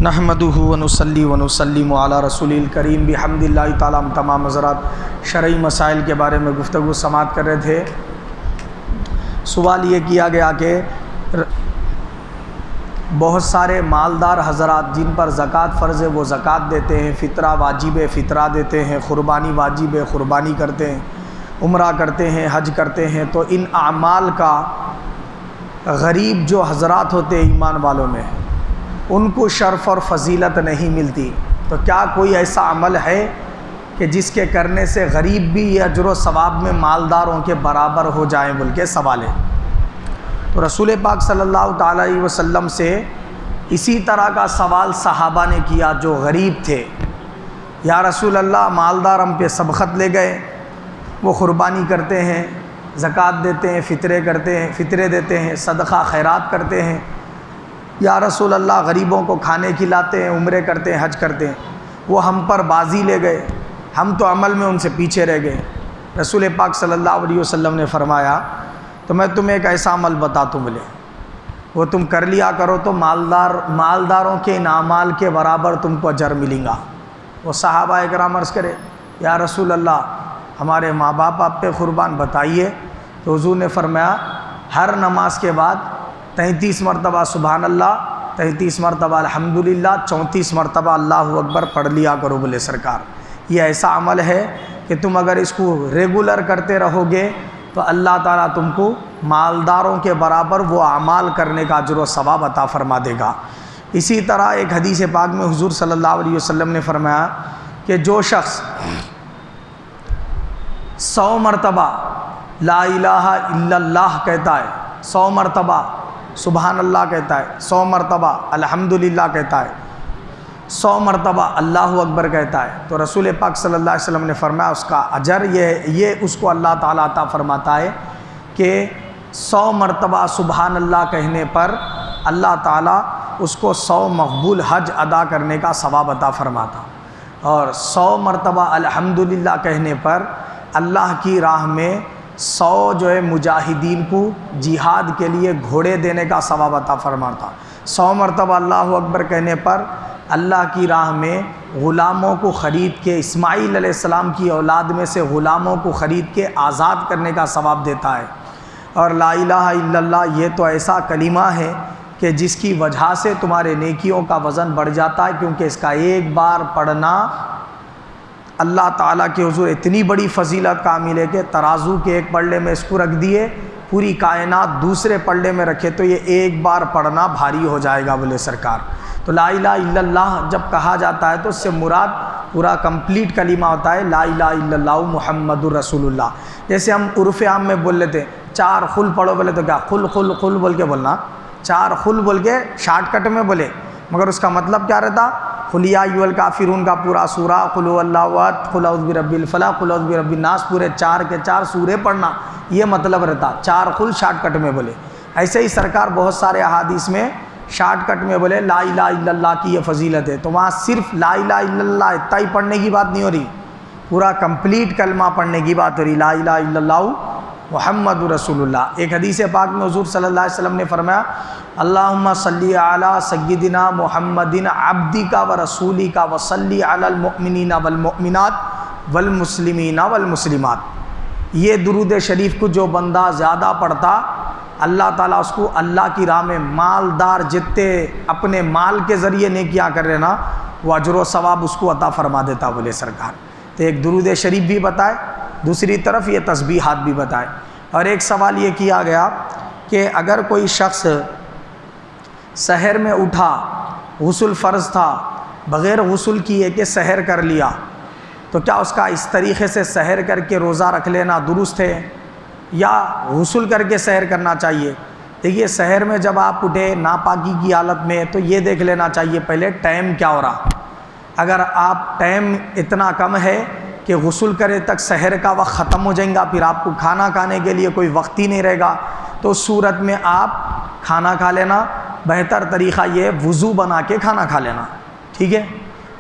نحمدہ ونصلی ونسلم علی رسول الکریم بحمد اللہ تعالی۔ ہم تمام حضرات شرعی مسائل کے بارے میں گفتگو سماعت کر رہے تھے۔ سوال یہ کیا گیا کہ بہت سارے مالدار حضرات جن پر زکوٰۃ فرض ہے وہ زکوٰۃ دیتے ہیں، فطرہ واجب ہے فطرہ دیتے ہیں، قربانی واجب ہے قربانی کرتے ہیں، عمرہ کرتے ہیں، حج کرتے ہیں، تو ان اعمال کا غریب جو حضرات ہوتے ہیں ایمان والوں میں ان کو شرف اور فضیلت نہیں ملتی، تو کیا کوئی ایسا عمل ہے کہ جس کے کرنے سے غریب بھی اجر و ثواب میں مالداروں کے برابر ہو جائیں بول کے سوال ہے۔ تو رسول پاک صلی اللہ تعالیٰ علیہ وسلم سے اسی طرح کا سوال صحابہ نے کیا جو غریب تھے۔ یا رسول اللہ، مالدار ہم پہ سبقت لے گئے، وہ قربانی کرتے ہیں، زکوٰۃ دیتے ہیں، فطرے دیتے ہیں، صدقہ خیرات کرتے ہیں۔ یا رسول اللہ، غریبوں کو کھانے کھلاتے ہیں، عمرے کرتے ہیں، حج کرتے ہیں، وہ ہم پر بازی لے گئے، ہم تو عمل میں ان سے پیچھے رہ گئے۔ رسول پاک صلی اللہ علیہ وسلم نے فرمایا تو میں تمہیں ایک ایسا عمل بتاتا ہوں، بولے وہ تم کر لیا کرو تو مالداروں کے ان اعمال کے برابر تم کو اجر ملے گا۔ وہ صحابہ اکرام عرض کرے یا رسول اللہ، ہمارے ماں باپ آپ پہ قربان، بتائیے۔ تو حضور نے فرمایا ہر نماز کے بعد 33 مرتبہ سبحان اللہ، 33 مرتبہ الحمدللہ، 34 مرتبہ اللہ اکبر پڑھ لیا کرو بولے سرکار۔ یہ ایسا عمل ہے کہ تم اگر اس کو ریگولر کرتے رہو گے تو اللہ تعالیٰ تم کو مالداروں کے برابر وہ اعمال کرنے کا اجر و ثواب عطا فرما دے گا۔ اسی طرح ایک حدیث پاک میں حضور صلی اللہ علیہ وسلم نے فرمایا کہ جو شخص 100 مرتبہ لا الہ الا اللہ کہتا ہے، 100 مرتبہ سبحان اللہ کہتا ہے، 100 مرتبہ الحمدللہ کہتا ہے، 100 مرتبہ اللہ اکبر کہتا ہے، تو رسول پاک صلی اللہ علیہ وسلم نے فرمایا اس کا اجر یہ اس کو اللہ تعالیٰ عطا فرماتا ہے کہ 100 مرتبہ سبحان اللہ کہنے پر اللہ تعالیٰ اس کو 100 مقبول حج ادا کرنے کا ثواب عطا فرماتا، اور 100 مرتبہ الحمدللہ کہنے پر اللہ کی راہ میں 100 جو ہے مجاہدین کو جہاد کے لیے گھوڑے دینے کا ثواب عطا فرماتا۔ 100 مرتبہ اللہ اکبر کہنے پر اللہ کی راہ میں غلاموں کو خرید کے، اسماعیل علیہ السلام کی اولاد میں سے غلاموں کو خرید کے آزاد کرنے کا ثواب دیتا ہے۔ اور لا الہ الا اللہ یہ تو ایسا کلمہ ہے کہ جس کی وجہ سے تمہارے نیکیوں کا وزن بڑھ جاتا ہے، کیونکہ اس کا ایک بار پڑھنا اللہ تعالیٰ کے حضور اتنی بڑی فضیلت کا عامل ہے کہ ترازو کے ایک پلڑے میں اس کو رکھ دیے، پوری کائنات دوسرے پلڑے میں رکھے تو یہ ایک بار پڑھنا بھاری ہو جائے گا بولے سرکار۔ تو لا الہ الا اللہ جب کہا جاتا ہے تو اس سے مراد پورا کمپلیٹ کلمہ ہوتا ہے لا الہ الا اللہ محمد الرسول اللہ۔ جیسے ہم عرف عام میں بول لیتے 4 خل پڑھو بولے تو کیا خل خل خل بول کے بولنا، 4 خل بول کے شارٹ کٹ میں بولے، مگر اس کا مطلب کیا رہتا؟ قل یا ایھا الکافرون کا پورا سورہ، قل هو اللہ احد، قل اعوذ برب الفلق، قل اعوذ برب الناس، پورے 4 کے 4 سورے پڑھنا، یہ مطلب رہتا۔ 4 خل شارٹ کٹ میں بولے۔ ایسے ہی سرکار بہت سارے احادیث میں شارٹ کٹ میں بولے لا الہ الا اللہ کی یہ فضیلت ہے، تو وہاں صرف لا الہ الا اللہ اتنا ہی پڑھنے کی بات نہیں ہو رہی، پورا کمپلیٹ کلمہ پڑھنے کی بات ہو رہی، لا الہ الا اللہ محمد رسول اللہ۔ ایک حدیث پاک میں حضور صلی اللہ علیہ وسلم نے فرمایا اللہم صلی علی سیدنا محمد عبدک و رسولک و صلی علی المؤمنین والمؤمنات والمسلمین والمسلمات۔ یہ درود شریف کو جو بندہ زیادہ پڑھتا اللہ تعالیٰ اس کو اللہ کی راہ میں مالدار جتنے اپنے مال کے ذریعے نیکیاں کر رہے نا وہ اجر و ثواب اس کو عطا فرما دیتا بولے سرکار۔ تو ایک درود شریف بھی بتائے، دوسری طرف یہ تسبیحات بھی بتائے۔ اور ایک سوال یہ کیا گیا کہ اگر کوئی شخص سحر میں اٹھا، غسل فرض تھا، بغیر غسل کیے کہ سحر کر لیا، تو کیا اس کا اس طریقے سے سحر کر کے روزہ رکھ لینا درست ہے یا غسل کر کے سحر کرنا چاہیے؟ دیکھیے سحر میں جب آپ اٹھے ناپاکی کی حالت میں تو یہ دیکھ لینا چاہیے پہلے ٹائم کیا ہو رہا۔ اگر آپ ٹائم اتنا کم ہے کہ غسل کرے تک سحر کا وقت ختم ہو جائے گا، پھر آپ کو کھانا کھانے کے لیے کوئی وقت ہی نہیں رہے گا، تو اس صورت میں آپ کھانا کھا لینا، بہتر طریقہ یہ وضو بنا کے کھانا کھا لینا، ٹھیک ہے۔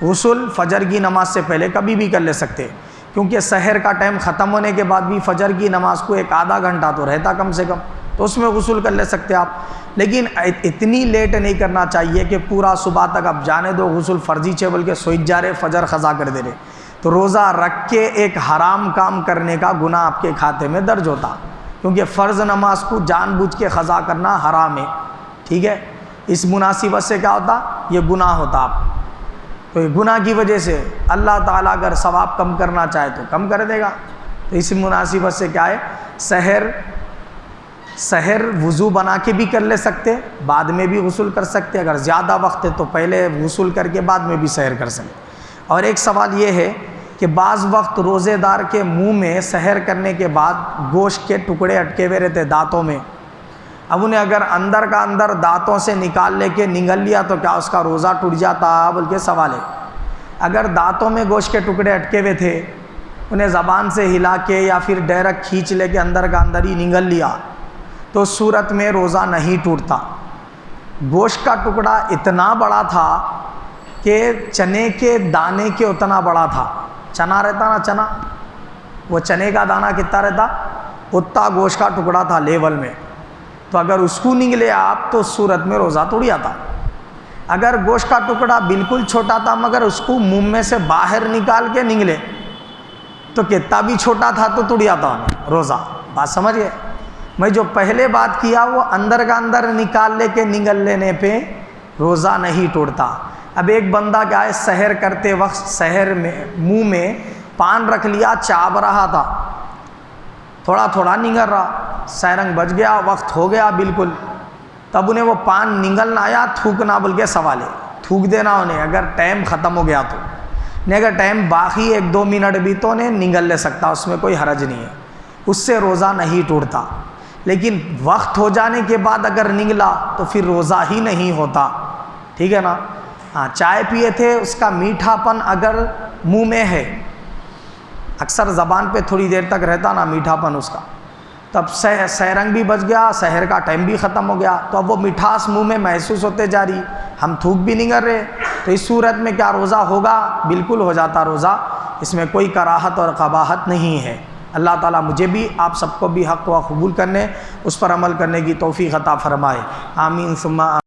غسل فجر کی نماز سے پہلے کبھی بھی کر لے سکتے، کیونکہ سحر کا ٹائم ختم ہونے کے بعد بھی فجر کی نماز کو 1 آدھا گھنٹہ تو رہتا کم سے کم، تو اس میں غسل کر لے سکتے آپ، لیکن اتنی لیٹ نہیں کرنا چاہیے کہ پورا صبح تک اب جانے دو غسل فرضی چھے بلکہ سوئچ جا رہے فجر قضا کر دے رہے، تو روزہ رکھ کے ایک حرام کام کرنے کا گناہ آپ کے کھاتے میں درج ہوتا، کیونکہ فرض نماز کو جان بوجھ کے قضا کرنا حرام ہے، ٹھیک ہے، اس مناسبت سے کیا ہوتا، یہ گناہ ہوتا آپ، تو یہ گناہ کی وجہ سے اللہ تعالیٰ اگر ثواب کم کرنا چاہے تو کم کر دے گا، تو اس مناسبت سے کیا ہے، سحر وضو بنا کے بھی کر لے سکتے، بعد میں بھی غسل کر سکتے، اگر زیادہ وقت ہے تو پہلے غسل کر کے بعد میں بھی سحر کر سکتے۔ اور ایک سوال یہ ہے کہ بعض وقت روزے دار کے منہ میں سحر کرنے کے بعد گوشت کے ٹکڑے اٹکے ہوئے رہتے دانتوں میں، اب انہیں اگر اندر کا اندر دانتوں سے نکال لے کے نگل لیا تو کیا اس کا روزہ ٹوٹ جاتا، بلکہ سوال ہے، اگر دانتوں میں گوشت کے ٹکڑے اٹکے ہوئے تھے انہیں زبان سے ہلا کے یا پھر ڈائریکٹ کھینچ لے کے اندر کا اندر ہی نگل لیا تو صورت میں روزہ نہیں ٹوٹتا۔ گوشت کا ٹکڑا اتنا بڑا تھا کہ چنے کے دانے کے اتنا بڑا تھا، چنا رہتا نا چنا، وہ چنے کا دانہ کتنا رہتا، اتنا گوشت کا ٹکڑا تھا لیول میں، تو اگر اس کو نگلے آپ تو صورت میں روزہ ٹوٹ جاتا۔ اگر گوشت کا ٹکڑا بالکل چھوٹا تھا مگر اس کو منہ میں سے باہر نکال کے نگلے تو کتنا بھی چھوٹا تھا تو ٹوٹ جاتا روزہ، بات سمجھ گئے؟ میں جو پہلے بات کیا وہ اندر کا اندر نکال لے کے نگل لینے پہ روزہ نہیں ٹوٹتا۔ اب ایک بندہ کیا ہے، سحر کرتے وقت سحر میں منہ میں پان رکھ لیا، چاب رہا تھا، تھوڑا تھوڑا نگل رہا، سحرنگ بج گیا، وقت ہو گیا بالکل، تب انہیں وہ پان نگلنا آیا، تھوکنا بلکہ سوال ہے، تھوک دینا انہیں اگر ٹائم ختم ہو گیا تو، نہیں اگر ٹائم باقی 1-2 منٹ بھی تو انہیں نگل لے سکتا، اس میں کوئی حرج نہیں ہے، اس سے روزہ نہیں ٹوٹتا۔ لیکن وقت ہو جانے کے بعد اگر نگلا تو پھر روزہ ہی نہیں ہوتا، ٹھیک ہے نا؟ ہاں، چائے پیے تھے، اس کا میٹھا پن اگر منہ میں ہے، اکثر زبان پہ تھوڑی دیر تک رہتا نا میٹھا پن اس کا، تب سحرنگ بھی بچ گیا، سحر کا ٹائم بھی ختم ہو گیا، تو اب وہ مٹھاس منہ میں محسوس ہوتے جا رہی، ہم تھوک بھی نہیں کر رہے، تو اس صورت میں کیا روزہ ہوگا؟ بالکل ہو جاتا روزہ، اس میں کوئی کراہت اور قباحت نہیں ہے۔ اللہ تعالیٰ مجھے بھی آپ سب کو بھی حق و قبول کرنے، اس پر عمل کرنے کی توفیق عطا فرمائے، آمین ثم آمین۔